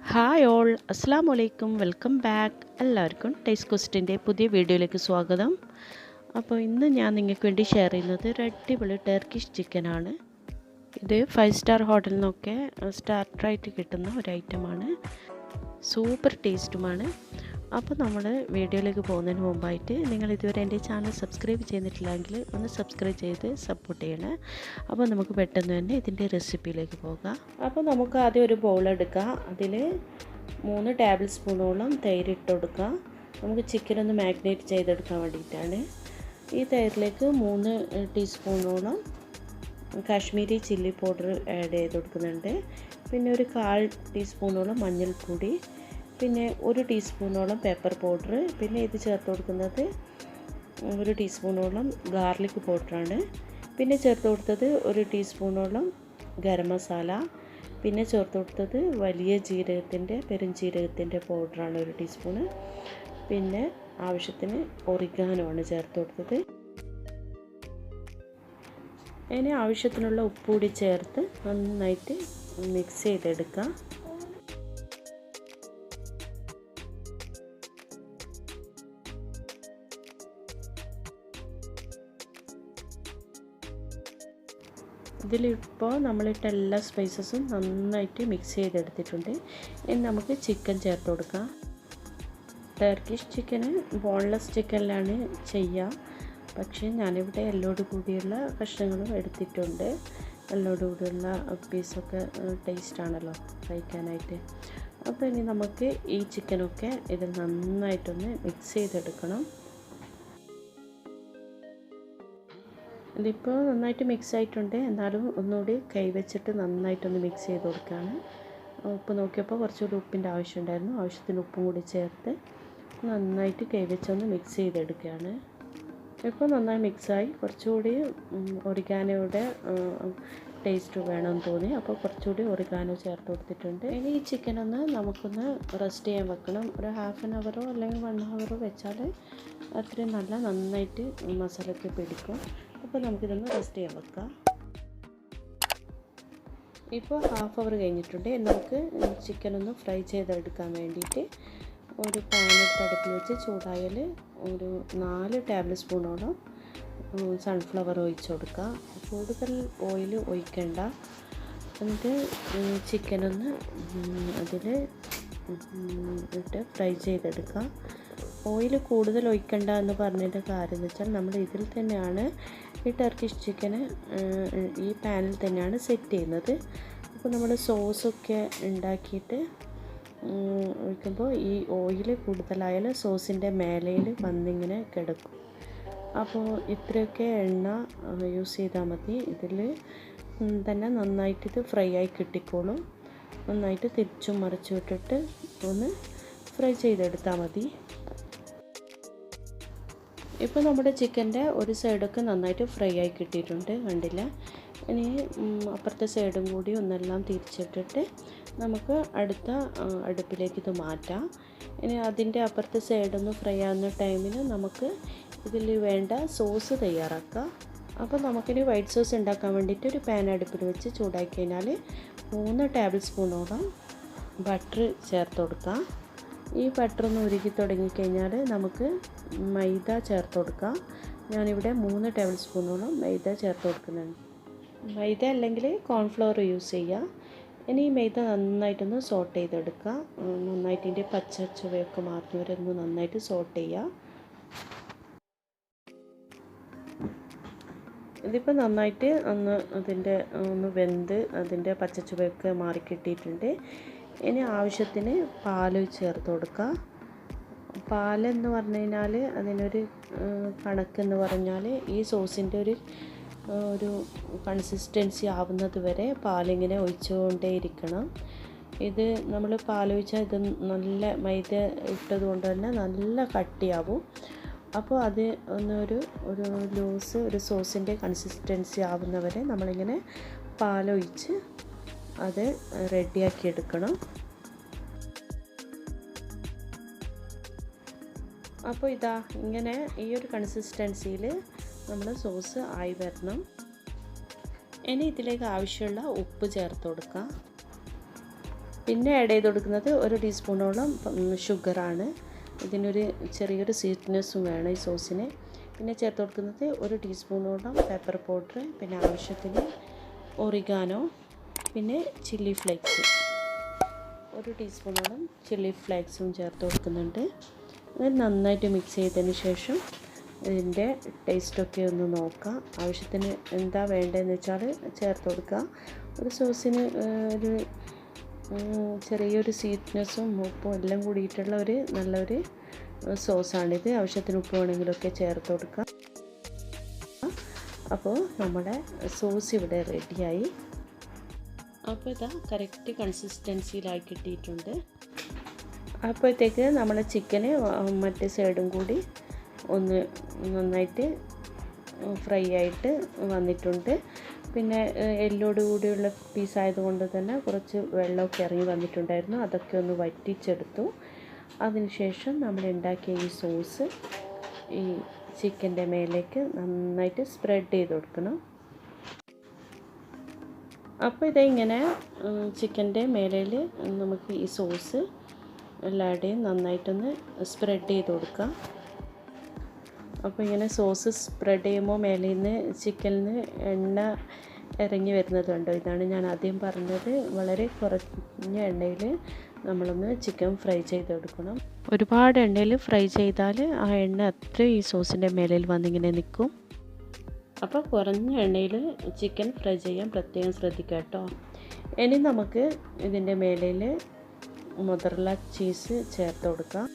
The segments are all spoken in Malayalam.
ഹായ് ഓൾ അസ്സലാമു അലൈക്കും വെൽക്കം ബാക്ക്. എല്ലാവർക്കും ടേസ്റ്റ് ക്വസ്റ്റിൻ്റെ പുതിയ വീഡിയോയിലേക്ക് സ്വാഗതം. അപ്പോൾ ഇന്ന് ഞാൻ നിങ്ങൾക്ക് വേണ്ടി ഷെയർ ചെയ്യുന്നത് ഒരു അടിപൊളി ടർക്കിഷ് ചിക്കനാണ്. ഇത് 5 സ്റ്റാർ ഹോട്ടലിൽ നിന്നൊക്കെ സ്റ്റാർട്ടറായിട്ട് കിട്ടുന്ന ഒരു ഐറ്റമാണ്. സൂപ്പർ ടേസ്റ്റുമാണ്. അപ്പോൾ നമ്മൾ വീഡിയോയിലേക്ക് പോകുന്നതിന് മുമ്പായിട്ട് നിങ്ങൾ ഇതുവരെ എൻ്റെ ചാനൽ സബ്സ്ക്രൈബ് ചെയ്തിട്ടില്ലെങ്കിൽ ഒന്ന് സബ്സ്ക്രൈബ് ചെയ്ത് സപ്പോർട്ട് ചെയ്യണേ. അപ്പോൾ നമുക്ക് പെട്ടെന്ന് തന്നെ ഇതിൻ്റെ റെസിപ്പിയിലേക്ക് പോകാം. അപ്പോൾ നമുക്ക് ആദ്യം ഒരു ബൗൾ എടുക്കാം. അതിൽ 3 ടേബിൾ സ്പൂണോളം തൈര് ഇട്ട് കൊടുക്കുക. നമുക്ക് ചിക്കൻ ഒന്ന് മാഗ്നേറ്റ് ചെയ്തെടുക്കാൻ വേണ്ടിയിട്ടാണ്. ഈ തൈരിലേക്ക് 3 ടീസ്പൂണോളം കാശ്മീരി ചില്ലി പൗഡർ ആഡ് ചെയ്ത് കൊടുക്കുന്നുണ്ട്. പിന്നെ ഒരു 1/4 ടീസ്പൂണോളം മഞ്ഞൾപ്പൊടി, പിന്നെ 1 ടീസ്പൂണോളം പെപ്പർ പൗഡർ, പിന്നെ ഇത് ചേർത്ത് കൊടുക്കുന്നത് 1 ടീസ്പൂണോളം ഗാർലിക് പൗഡറാണ്. പിന്നെ ചേർത്ത് കൊടുത്തത് 1 ടീസ്പൂണോളം ഗരം മസാല, പിന്നെ ചേർത്ത് കൊടുത്തത് വലിയ ജീരകത്തിൻ്റെ പെരുംജീരകത്തിൻ്റെ പൗഡറാണ് 1 ടീസ്പൂണ്. പിന്നെ ആവശ്യത്തിന് ഒറിഗാനോ ആണ് ചേർത്ത് കൊടുത്തത്. ഇനി ആവശ്യത്തിനുള്ള ഉപ്പ് കൂടി ചേർത്ത് നന്നായിട്ട് മിക്സ് ചെയ്തെടുക്കുക. ഇതിലിപ്പോൾ നമ്മളിട്ട എല്ലാ സ്പൈസസും നന്നായിട്ട് മിക്സ് ചെയ്തെടുത്തിട്ടുണ്ട്. ഇനി നമുക്ക് ചിക്കൻ ചേർത്ത് കൊടുക്കാം. ടർക്കിഷ് ചിക്കന് ബോൺലെസ് ചിക്കനിലാണ് ചെയ്യുക. പക്ഷേ ഞാനിവിടെ എല്ലോട് കൂടിയുള്ള കഷ്ണങ്ങളും എടുത്തിട്ടുണ്ട്. എല്ലോട് കൂടിയുള്ള പീസൊക്കെ ടേസ്റ്റാണല്ലോ കഴിക്കാനായിട്ട്. അപ്പോൾ ഇനി നമുക്ക് ഈ ചിക്കനൊക്കെ ഇതിൽ നന്നായിട്ടൊന്ന് മിക്സ് ചെയ്തെടുക്കണം. ഇതിപ്പോൾ നന്നായിട്ട് മിക്സ് ആയിട്ടുണ്ട്. എന്നാലും ഒന്നുകൂടി കൈവച്ചിട്ട് നന്നായിട്ടൊന്ന് മിക്സ് ചെയ്ത് കൊടുക്കുകയാണ്. ഉപ്പ് നോക്കിയപ്പോൾ കുറച്ചുകൂടി ഉപ്പിൻ്റെ ആവശ്യമുണ്ടായിരുന്നു. ആവശ്യത്തിന് ഉപ്പും കൂടി ചേർത്ത് നന്നായിട്ട് കൈവച്ചൊന്ന് മിക്സ് ചെയ്തെടുക്കുകയാണ്. ഇപ്പോൾ നന്നായി മിക്സായി. കുറച്ചുകൂടി ഒറിഗാനോയുടെ ടേസ്റ്റ് വേണമെന്ന് തോന്നി. അപ്പോൾ കുറച്ചുകൂടി ഒറിഗാനോ ചേർത്ത് കൊടുത്തിട്ടുണ്ട്. ഇനി ഈ ചിക്കനൊന്ന് നമുക്കൊന്ന് റെസ്റ്റ് ചെയ്യാൻ വെക്കണം. ഒരു 1/2 അവറോ അല്ലെങ്കിൽ 1 അവറോ വെച്ചാൽ അത്രയും നന്നായിട്ട് മസാലയ്ക്ക് പിടിക്കും. അപ്പോൾ നമുക്കിതൊന്ന് റെസ്റ്റ് ചെയ്യാൻ വെക്കാം. ഇപ്പോൾ 1/2 അവർ കഴിഞ്ഞിട്ടുണ്ട്. നമുക്ക് ചിക്കനൊന്ന് ഫ്രൈ ചെയ്തെടുക്കാൻ വേണ്ടിയിട്ട് ഒരു പാൻ എടുത്ത് അടുപ്പിൽ വെച്ച് ചൂടായാൽ ഒരു 4 ടേബിൾ സ്പൂണോളം സൺഫ്ലവർ ഒഴിച്ച് കൊടുക്കുക. കൂടുതൽ ഓയിൽ ഒഴിക്കേണ്ട. എന്നിട്ട് ചിക്കനൊന്ന് അതിൽ ഇട്ട് ഫ്രൈ ചെയ്തെടുക്കുക. ഓയിൽ കൂടുതൽ ഒഴിക്കണ്ട എന്ന് പറഞ്ഞതിൻ്റെ കാര്യം എന്ന് വെച്ചാൽ നമ്മൾ ഇതിൽ തന്നെയാണ് ഈ ടർക്കിഷ് ചിക്കന് ഈ പാനിൽ തന്നെയാണ് സെറ്റ് ചെയ്യുന്നത്. അപ്പോൾ നമ്മൾ സോസൊക്കെ ഉണ്ടാക്കിയിട്ട് ഒഴിക്കുമ്പോൾ ഈ ഓയിൽ കൂടുതലായാൽ സോസിൻ്റെ മേലയിൽ വന്നിങ്ങനെ കിടക്കും. അപ്പോൾ ഇത്രയൊക്കെ എണ്ണ യൂസ് ചെയ്താൽ മതി. ഇതിൽ തന്നെ നന്നായിട്ട് ഇത് ഫ്രൈ ആയി കിട്ടിക്കോളും. നന്നായിട്ട് തിരിച്ചും മറിച്ചും ഇട്ടിട്ട് ഒന്ന് ഫ്രൈ ചെയ്തെടുത്താൽ മതി. ഇപ്പോൾ നമ്മുടെ ചിക്കൻ്റെ ഒരു സൈഡൊക്കെ നന്നായിട്ട് ഫ്രൈ ആയി കിട്ടിയിട്ടുണ്ട്, കണ്ടില്ല. ഇനി അപ്പുറത്തെ സൈഡും കൂടി ഒന്നെല്ലാം തിരിച്ചിട്ടിട്ട് നമുക്ക് അടുത്ത അടുപ്പിലേക്ക് ഇത് മാറ്റാം. ഇനി അതിൻ്റെ അപ്പുറത്തെ സൈഡൊന്ന് ഫ്രൈ ആവുന്ന ടൈമിൽ നമുക്ക് ഇതിൽ വേണ്ട സോസ് തയ്യാറാക്കാം. അപ്പോൾ നമുക്കിനി വൈറ്റ് സോസ് ഉണ്ടാക്കാൻ വേണ്ടിയിട്ട് ഒരു പാൻ അടുപ്പിൽ വെച്ച് ചൂടാക്കി കഴിഞ്ഞാൽ 3 ടേബിൾ സ്പൂണോളം ബട്ടർ ചേർത്ത് കൊടുക്കാം. ഈ ബട്ടറൊന്ന് ഉരുകി തുടങ്ങിക്കഴിഞ്ഞാൽ നമുക്ക് മൈദ ചേർത്ത് കൊടുക്കാം. ഞാനിവിടെ 3 ടേബിൾ സ്പൂണോളം മൈദ ചേർത്ത് കൊടുക്കുന്നുണ്ട്. മൈദ അല്ലെങ്കിൽ കോൺഫ്ലവർ യൂസ് ചെയ്യുക. ഇനി ഈ മൈദ നന്നായിട്ടൊന്ന് സോട്ട് ചെയ്തെടുക്കുക. നന്നായിട്ട് ഇതിൻ്റെ പച്ച ചുവയൊക്കെ മാറുന്നവരെ ഒന്ന് നന്നായിട്ട് സോട്ട് ചെയ്യുക. ഇതിപ്പോൾ നന്നായിട്ട് അതിൻ്റെ വെന്ത് അതിൻ്റെ പച്ച ചുവയൊക്കെ മാറിക്കിട്ടിയിട്ടുണ്ട്. ഇനി ആവശ്യത്തിന് പാൽ ചേർത്ത് കൊടുക്കുക. പാലെന്ന് പറഞ്ഞു കഴിഞ്ഞാൽ അതിനൊരു കണക്കെന്ന് പറഞ്ഞാൽ ഈ സോസിൻ്റെ ഒരു കൺസിസ്റ്റൻസി ആവുന്നത് വരെ പാലിങ്ങനെ ഒഴിച്ചുകൊണ്ടേ ഇരിക്കണം. ഇത് നമ്മൾ പാലൊഴിച്ചാൽ ഇത് നല്ല മൈദ ഇട്ടത് കൊണ്ട് തന്നെ നല്ല കട്ടിയാവും. അപ്പോൾ അത് ഒരു ലൂസ് ഒരു സോസിൻ്റെ കൺസിസ്റ്റൻസി ആവുന്നവരെ നമ്മളിങ്ങനെ പാലൊഴിച്ച് അത് റെഡിയാക്കി എടുക്കണം. അപ്പോൾ ഇതാ ഇങ്ങനെ ഈ ഒരു കൺസിസ്റ്റൻസിയിൽ നമ്മൾ സോസ് ആയി വരണം. ഇനി ഇതിലേക്ക് ആവശ്യമുള്ള ഉപ്പ് ചേർത്ത് കൊടുക്കാം. പിന്നെ ആഡ് ചെയ്ത് കൊടുക്കുന്നത് 1 ടീസ്പൂണോളം ഷുഗറാണ്. ഇതിനൊരു ചെറിയൊരു സ്വീറ്റ്നെസ്സും വേണം ഈ സോസിന്. പിന്നെ ചേർത്ത് കൊടുക്കുന്നത് 1 ടീസ്പൂണോളം പെപ്പർ പൗഡർ, പിന്നെ ആവശ്യത്തിന് ഒറിഗാനോ, പിന്നെ ചില്ലി ഫ്ലേക്സ് 1 ടീസ്പൂണോളം ചില്ലി ഫ്ലേക്സും ചേർത്ത് കൊടുക്കുന്നുണ്ട്. അത് നന്നായിട്ട് മിക്സ് ചെയ്തതിന് ശേഷം ഇതിൻ്റെ ടേസ്റ്റൊക്കെ ഒന്ന് നോക്കുക. ആവശ്യത്തിന് എന്താ വേണ്ടതെന്ന് വെച്ചാൽ ചേർത്ത് കൊടുക്കുക. ഒരു സോസിന് ഒരു ചെറിയൊരു സ്വീറ്റ്നെസ്സും ഉപ്പും എല്ലാം കൂടിയിട്ടുള്ള ഒരു നല്ലൊരു സോസാണിത്. ആവശ്യത്തിന് ഉപ്പ് വേണമെങ്കിലൊക്കെ ചേർത്ത് കൊടുക്കുക. അപ്പോൾ നമ്മുടെ സോസ് ഇവിടെ റെഡിയായി. അപ്പോൾ ഇതാ കറക്റ്റ് കൺസിസ്റ്റൻസിയിലായി കിട്ടിയിട്ടുണ്ട്. അപ്പോഴത്തേക്ക് നമ്മുടെ ചിക്കന് മറ്റേ സൈഡും കൂടി ഒന്ന് നന്നായിട്ട് ഫ്രൈ ആയിട്ട് വന്നിട്ടുണ്ട്. പിന്നെ എല്ലോട് കൂടിയുള്ള പീസായതുകൊണ്ട് തന്നെ കുറച്ച് വെള്ളമൊക്കെ ഇറങ്ങി വന്നിട്ടുണ്ടായിരുന്നു. അതൊക്കെ ഒന്ന് വറ്റിച്ചെടുത്തു. അതിനുശേഷം നമ്മൾ ഉണ്ടാക്കിയ ഈ സോസ് ഈ ചിക്കൻ്റെ മേലേക്ക് നന്നായിട്ട് സ്പ്രെഡ് ചെയ്ത് കൊടുക്കണം. അപ്പോൾ ഇതിങ്ങനെ ചിക്കൻ്റെ മേലയിൽ നമുക്ക് ഈ സോസ് എല്ലാവരുടെയും നന്നായിട്ടൊന്ന് സ്പ്രെഡ് ചെയ്ത് കൊടുക്കാം. അപ്പോൾ ഇങ്ങനെ സോസ് സ്പ്രെഡ് ചെയ്യുമ്പോൾ മേലിൽ നിന്ന് ചിക്കനിൽ നിന്ന് എണ്ണ ഇറങ്ങി വരുന്നത് കണ്ടോ. ഇതാണ് ഞാൻ ആദ്യം പറഞ്ഞത്. വളരെ കുറഞ്ഞ എണ്ണയിൽ നമ്മളൊന്ന് ചിക്കൻ ഫ്രൈ ചെയ്തെടുക്കണം. ഒരുപാട് എണ്ണയിൽ ഫ്രൈ ചെയ്താൽ ആ എണ്ണ അത്ര ഈ സോസിൻ്റെ മേലിൽ വന്നിങ്ങനെ നിൽക്കും. അപ്പോൾ കുറഞ്ഞ എണ്ണയിൽ ചിക്കൻ ഫ്രൈ ചെയ്യാൻ പ്രത്യേകം ശ്രദ്ധിക്കുക കേട്ടോ. ഇനി നമുക്ക് ഇതിൻ്റെ മേലിൽ മൊസറല്ല ചീസ് ചേർത്ത് കൊടുക്കാം.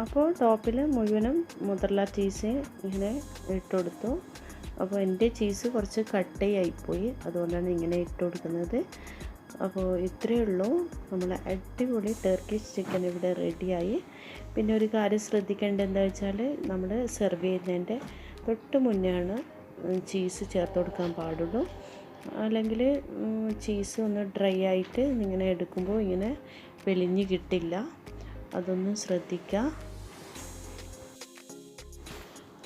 അപ്പോൾ ടോപ്പിൽ മുഴുവനും മൊസറല്ല ചീസ് ഇങ്ങനെ ഇട്ട് കൊടുത്തു. അപ്പോൾ എൻ്റെ ചീസ് കുറച്ച് കട്ടയായിപ്പോയി, അതുകൊണ്ടാണ് ഇങ്ങനെ ഇട്ട് കൊടുക്കുന്നത്. അപ്പോൾ ഇത്രയേ ഉള്ളൂ, നമ്മൾ അടിപൊളി ടർക്കിഷ് ചിക്കൻ ഇവിടെ റെഡിയായി. പിന്നെ ഒരു കാര്യം ശ്രദ്ധിക്കേണ്ടത് എന്താ വെച്ചാൽ നമ്മൾ സെർവ് ചെയ്യുന്നതിൻ്റെ തൊട്ട് മുന്നെയാണ് ചീസ് ചേർത്ത് കൊടുക്കാൻ പാടുള്ളൂ. അല്ലെങ്കിൽ ചീസ് ഒന്ന് ഡ്രൈ ആയിട്ട് ഇങ്ങനെ എടുക്കുമ്പോൾ ഇങ്ങനെ വെളിഞ്ഞ് കിട്ടില്ല. അതൊന്ന് ശ്രദ്ധിക്കുക.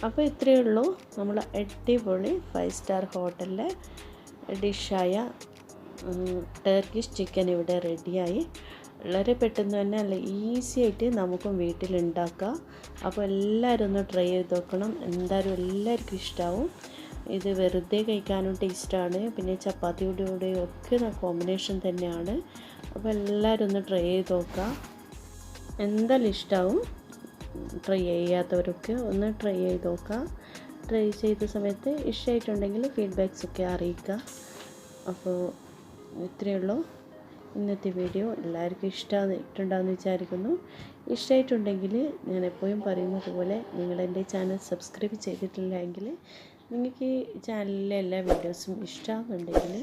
അപ്പോൾ ഇത്രയേ ഉള്ളൂ, നമ്മൾ അടിപൊളി 5 സ്റ്റാർ ഹോട്ടലിലെ ഡിഷായ ടർക്കിഷ് ചിക്കൻ ഇവിടെ റെഡിയായി. വളരെ പെട്ടെന്ന് തന്നെ നല്ല ഈസി ആയിട്ട് നമുക്കും വീട്ടിലുണ്ടാക്കാം. അപ്പോൾ എല്ലാവരും ഒന്ന് ട്രൈ ചെയ്ത് നോക്കണം. എന്തായാലും എല്ലാവർക്കും ഇഷ്ടമാവും. ഇത് വെറുതെ കഴിക്കാനും ടേസ്റ്റാണ്, പിന്നെ ചപ്പാത്തിയുടെ കൂടെയും ഒക്കെ കോമ്പിനേഷൻ തന്നെയാണ്. അപ്പോൾ എല്ലാവരും ഒന്ന് ട്രൈ ചെയ്ത് നോക്കാം. എന്തായാലും ഇഷ്ടമാവും. ട്രൈ ചെയ്യാത്തവരൊക്കെ ഒന്ന് ട്രൈ ചെയ്ത് നോക്കുക. ട്രൈ ചെയ്ത സമയത്ത് ഇഷ്ടമായിട്ടുണ്ടെങ്കിൽ ഫീഡ്ബാക്സൊക്കെ അറിയിക്കുക. അപ്പോൾ ഇത്രയേ ഉള്ളൂ ഇന്നത്തെ വീഡിയോ. എല്ലാവർക്കും ഇഷ്ടമായിട്ടുണ്ടാകുമെന്ന് വിചാരിക്കുന്നു. ഇഷ്ടമായിട്ടുണ്ടെങ്കിൽ ഞാൻ എപ്പോഴും പറയുന്നത് പോലെ നിങ്ങൾ എൻ്റെ ചാനൽ സബ്സ്ക്രൈബ് ചെയ്തിട്ടില്ല എങ്കിൽ നിങ്ങൾക്ക് ഈ ചാനലിലെ എല്ലാ വീഡിയോസും ഇഷ്ടമാകുന്നുണ്ടെങ്കിൽ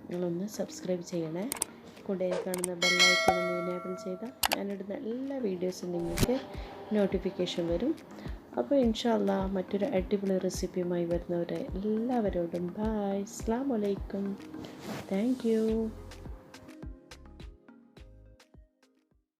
നിങ്ങളൊന്ന് സബ്സ്ക്രൈബ് ചെയ്യണേ. കൂടെ കാണുന്ന ബെല്ലൈക്കൺ ഒന്ന് എനേബിൾ ചെയ്താൽ ഞാനിടുന്ന എല്ലാ വീഡിയോസും നിങ്ങൾക്ക് നോട്ടിഫിക്കേഷൻ വരും. അപ്പോൾ ഇൻഷാ അല്ലാഹ് മറ്റൊരു അടിപൊളി റെസിപ്പിയുമായി വരുന്നവരെ എല്ലാവരോടും ബൈ. അസ്സലാമു അലൈക്കും. Thank you.